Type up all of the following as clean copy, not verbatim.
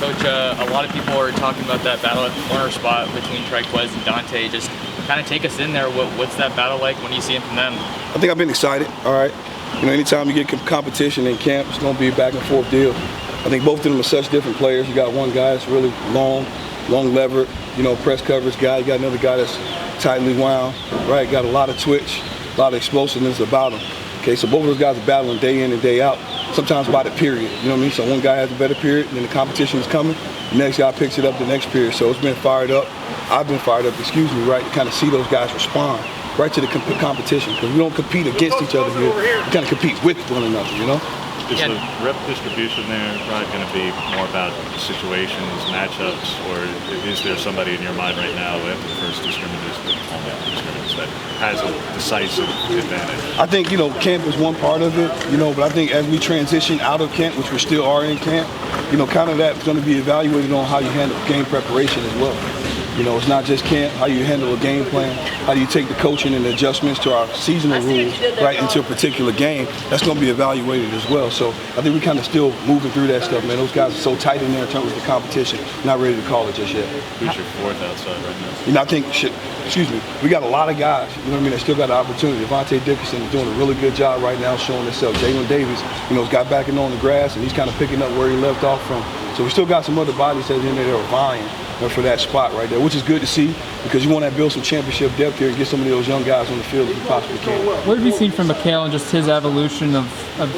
Coach, a lot of people are talking about that battle at the corner spot between Triquez and Dante. Just kind of take us in there. What's that battle like when you see it from them? I think I've been excited, all right? You know, anytime you get competition in camp, it's going to be a back and forth deal. I think both of them are such different players. You got one guy that's really long levered, you know, press coverage guy. You got another guy that's tightly wound, right? Got a lot of twitch, a lot of explosiveness about him. Okay, so both of those guys are battling day in and day out, sometimes by the period, you know what I mean? So one guy has a better period, and then the competition is coming, the next guy picks it up the next period. So it's been fired up. I've been fired up, right, to kind of see those guys respond right to the competition, because we don't compete against each other here. We kind of compete with one another, you know? Is the rep distribution there, Rod, going to be more about situations, matchups, or is there somebody in your mind right now after the first two scrimmages, that has a decisive advantage? I think, you know, camp is one part of it, you know, but I think as we transition out of camp, which we still are in camp, you know, kind of that's going to be evaluated on how you handle game preparation as well. You know, it's not just camp, how you handle a game plan, how do you take the coaching and the adjustments to our seasonal rules, right, into a particular game. That's going to be evaluated as well. So I think we're kind of still moving through that stuff, man. Those guys are so tight in there in terms of the competition. Not ready to call it just yet. Who's your fourth outside right now? You know, I think, we got a lot of guys, you know what I mean, that still got the opportunity. Dante Davis is doing a really good job right now showing himself. Dante Davis, you know, has got back in on the grass, and he's kind of picking up where he left off from. So we still got some other bodies that in there that are vying for that spot right there, which is good to see, because you want to build some championship depth here and get some of those young guys on the field if you possibly can. What have you seen from Mikal and just his evolution of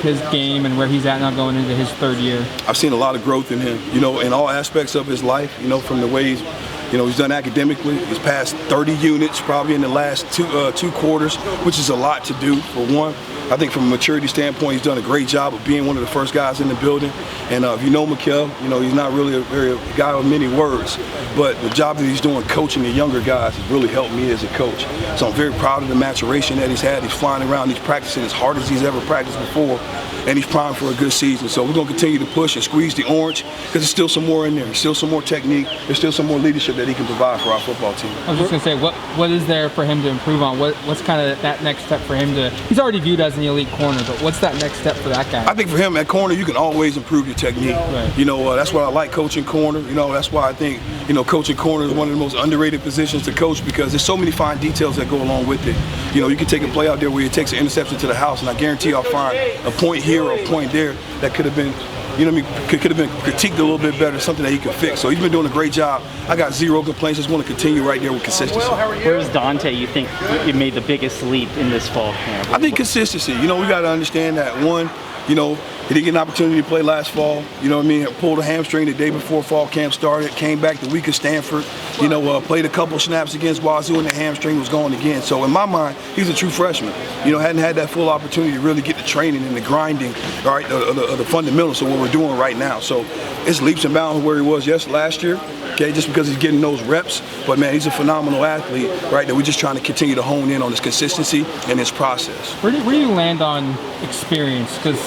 his game and where he's at now going into his third year? I've seen a lot of growth in him, you know, in all aspects of his life, you know, from the way he's done academically. He's passed 30 units probably in the last two quarters, which is a lot to do for one. I think from a maturity standpoint, he's done a great job of being one of the first guys in the building. And if you know Mikal, you know, he's not really a guy of many words, but the job that he's doing coaching the younger guys has really helped me as a coach. So I'm very proud of the maturation that he's had. He's flying around, he's practicing as hard as he's ever practiced before, and he's primed for a good season. So we're going to continue to push and squeeze the orange, because there's still some more in there. There's still some more technique. There's still some more leadership that he can provide for our football team. I was just going to say, what is there for him to improve on? What's kind of that next step for him to, he's already viewed as an elite corner, but what's that next step for that guy? I think for him at corner, you can always improve your technique. Right. You know, that's why I like coaching corner. You know, that's why I think, you know, coaching corner is one of the most underrated positions to coach, because there's so many fine details that go along with it. You know, you can take a play out there where he takes an interception to the house, and I guarantee I'll find a point here or a point there that could have been, you know what I mean, could have been critiqued a little bit better, something that he could fix. So he's been doing a great job. I got zero complaints. Just want to continue right there with consistency. Where's Dante, you think, you made the biggest leap in this fall camp? I think consistency. You know, we got to understand that, one, you know, he didn't get an opportunity to play last fall. You know what I mean? Pulled a hamstring the day before fall camp started. Came back the week of Stanford. You know, played a couple snaps against Wazoo, and the hamstring was going again. So in my mind, he's a true freshman. You know, hadn't had that full opportunity to really get the training and the grinding, all right, the fundamentals of what we're doing right now. So it's leaps and bounds where he was last year. Okay, just because he's getting those reps. But man, he's a phenomenal athlete, right? That we're just trying to continue to hone in on his consistency and his process. Where do you land on experience? Because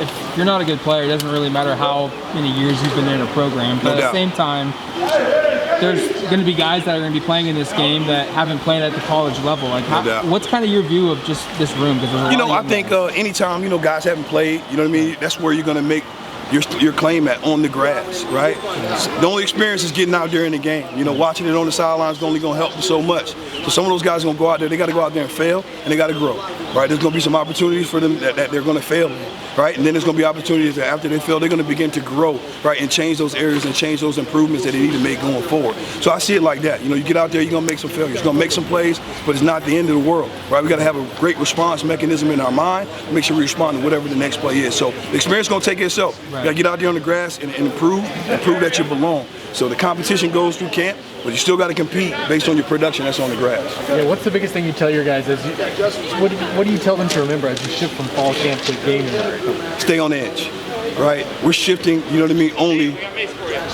if you're not a good player, it doesn't really matter how many years you've been in a program. But at the same time, there's going to be guys that are going to be playing in this game that haven't played at the college level. Like, what's kind of your view of just this room? You know, I think anytime, you know, guys haven't played, you know what I mean, that's where you're going to make your claim at on the grass, right? The only experience is getting out there in the game. You know, watching it on the sidelines is only going to help so much. So some of those guys are going to go out there, they got to go out there and fail, and they got to grow, right? There's going to be some opportunities for them that they're going to fail in, right? And then there's going to be opportunities that after they fail, they're going to begin to grow, right? And change those areas and change those improvements that they need to make going forward. So I see it like that. You know, you get out there, you're going to make some failures. You're going to make some plays, but it's not the end of the world, right? We got to have a great response mechanism in our mind, make sure we respond to whatever the next play is. So the experience is going to take itself. Right. You got to get out there on the grass and prove that you belong. So the competition goes through camp, but you still got to compete based on your production that's on the grass. Yeah, what's the biggest thing you tell your guys? What do you tell them to remember as you shift from fall camp to game? Stay on edge, right? We're shifting, you know what I mean, only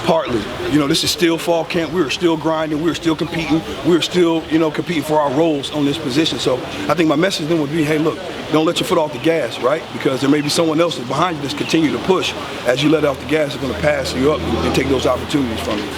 partly. You know, this is still fall camp. We are still grinding. We are still competing. We are still, you know, competing for our roles on this position. So I think my message then would be, hey, look, don't let your foot off the gas, right? Because there may be someone else behind you that's continue to push. As you let off the gas, it's going to pass you up and take those opportunities from you.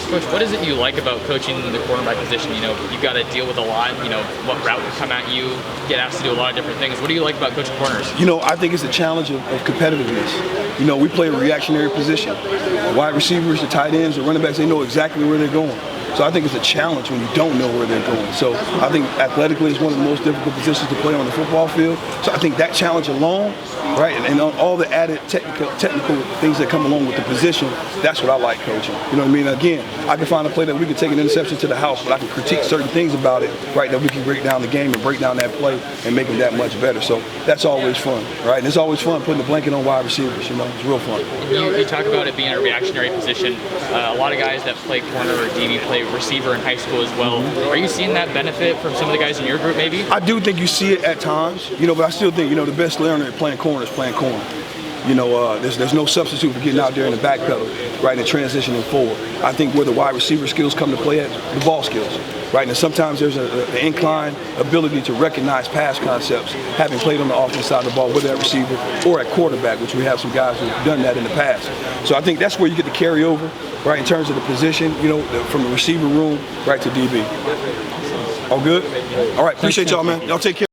Coach, what is it you like about coaching the cornerback position? You know, you've got to deal with a lot. You know, what route would come at you, get asked to do a lot of different things. What do you like about coaching corners? You know, I think it's a challenge of competitiveness. You know, we play a reactionary position. The wide receivers, the tight ends, the running backs, they know exactly where they're going. So I think it's a challenge when you don't know where they're going. So I think athletically it's one of the most difficult positions to play on the football field. So I think that challenge alone, right, and all the added technical things that come along with the position, that's what I like coaching. You know what I mean? Again, I can find a play that we can take an interception to the house, but I can critique certain things about it, right, that we can break down the game and break down that play and make them that much better. So that's always fun, right? And it's always fun putting the blanket on wide receivers, you know, it's real fun. You talk about it being a reactionary position. A lot of guys that play corner or DB play receiver in high school as well. Are you seeing that benefit from some of the guys in your group maybe? I do think you see it at times, you know, but I still think, you know, the best learner at playing corner is playing corner. You know, there's no substitute for getting out there in the back pedal, right, and transitioning forward. I think where the wide receiver skills come to play at, the ball skills, right, and sometimes there's an incline ability to recognize pass concepts, having played on the offense side of the ball, whether at receiver or at quarterback, which we have some guys who've done that in the past. So I think that's where you get the carryover, right, in terms of the position, you know, from the receiver room right to DB. All good? All right, appreciate y'all, man. Y'all take care.